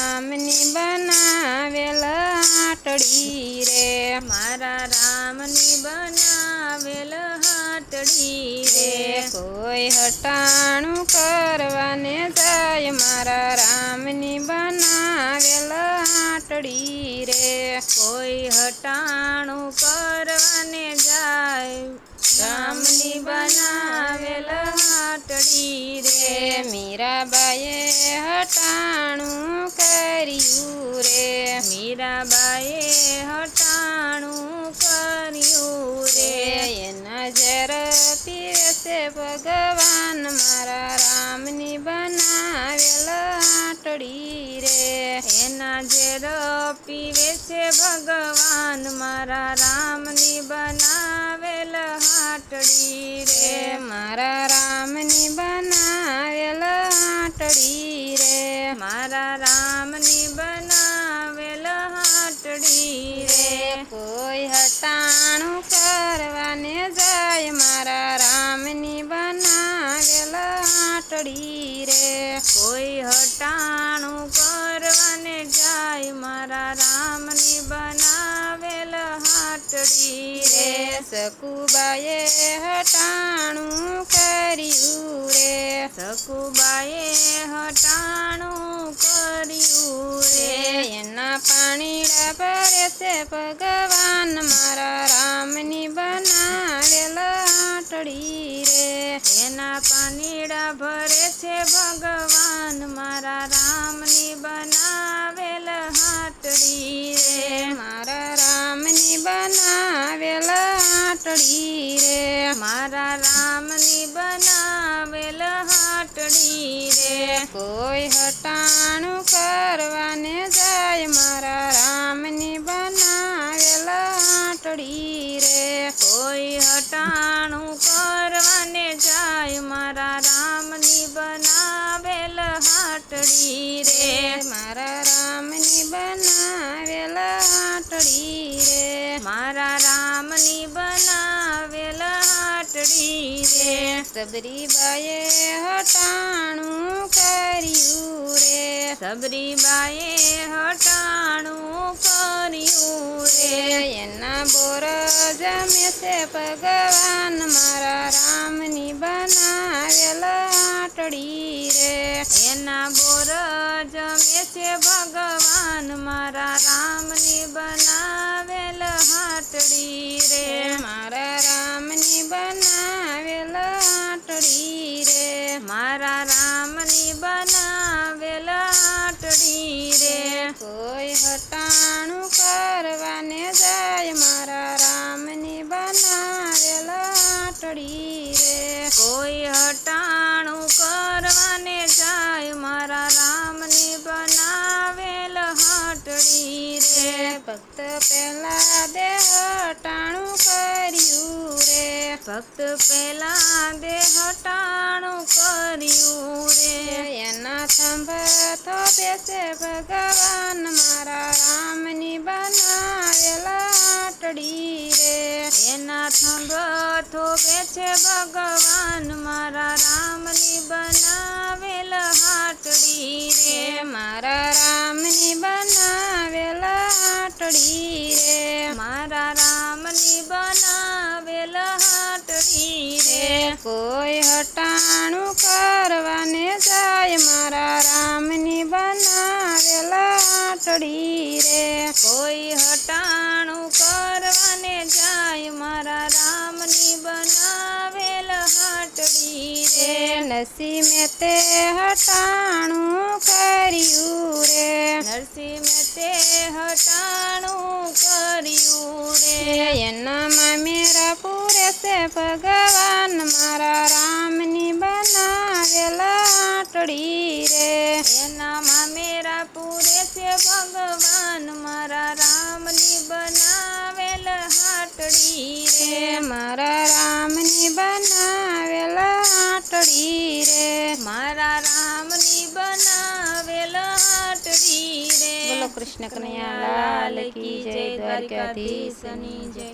રામની બનાવેલ હાટડી રે, મારા રામની બનાવેલ હાટડી રે, કોઈ હટાણું કરવાને જાય મારા રામની બનાવેલ હાટડી રે, કોઈ હટાણું કરવાને જાય રામની બનાવેલ હાટડી રે, મીરાબાઈએ હટાણું કર્યું રે, મીરાબાઈએ હટાણું કર્યું રે, એના નજર પીવે છે ભગવાન મારા રામની બનાવેલ હાટડી રે, એના ઝેર પીવે છે ભગવાન મારા રામની બનાવેલ હાટડી રે, મારા રામની બનાવેલ હાટડી રે, મારા રામની બનાવેલ હાટડી રે, કોઈ હટાણું કરવાને જાય મારા રામની બનાવેલ હાટડી રે, કોઈ હટાણું કરવાને જાય મારા રામની બનાવેલ હાટડી રે, સકુબાએ હટાણું કર્યું રે, સકુબાએ હટાણું કર્યું રે, એના પાણીડા ભરે છે ભગવાન મારા રામની બનાવેલ હાટડી રે, એના પાણીડા ભરે છે ભગવાન મારા રામની બનાવેલ હાટડી રે, મારા રામની બનાવેલ હાટડી રે, મારા રામની બનાવેલ હાટડી રે, કોઈ હટાણું કરવાને જાય મારા રામની બનાવેલ હાટડી રે, કોઈ હટાણું કરવાને જાય મારા રામની બનાવેલ હાટડી રે, મારા રામની બનાવેલ હાટડી રે, મારા રામની બનાવેલ હાટડી રે, સબરીબાએ હટાણું કર્યું રે, સબરીબાએ હટાણું કર્યું રે, એના બોર જમે છે ભગવાન મારા રામની બનાવેલ હાટડી રે, એના બોર જમે છે ભગવાન મારા રામની બનાવેલ હાટડી રે, મારા રામની બનાવેલ હાટડી રે, મારા રામની બનાવેલ હાટડી રે, કોઈ હટાણું કરવાને જાય મારા રામની બનાવેલ હાટડી રે, કોઈ હટાણું કરવાને જાય મારા રામની બનાવેલ હાટડી રે, ભક્ત પહેલા દે હટાણું કર્યું રે, ભક્ત પહેલા દે હટાણું કર્યું રે, એના થંભ થોપે છે ભગવાન મારા રામની બનાવેલ હાટડી રે, એના થંભ થોપે છે ભગવાન મારા રામની બનાવેલ હાટડી રે, મારા રામની બનાવેલ હાટડી રે, મારા રામની બનાવેલ હાટડી રે, કોઈ હટાણું કરવાને જાય મારા રામની બનાવેલ હાટડી રે, કોઈ હટાણું કરવાને જાય મારા રામની બનાવેલ હાટડી રે, નરસિંહ મહેતે હટાણું કર્યું રે, નરસિંહ મહેતે હટાણું કર્યું રે, એના મામેરા પૂરે છે ભગવાન મારા રામની બનાવેલ હાટડી રે, એના મામેરા પૂરે છે ભગવાન મારા રામની બનાવેલ હાટડી રે, મારા રામની બનાવેલ હાટડી રે, મારા રામની બનાવેલ હાટડી રે, બોલો કૃષ્ણ કનૈયા લાલ કી જય, દ્વારકાધીશની જય.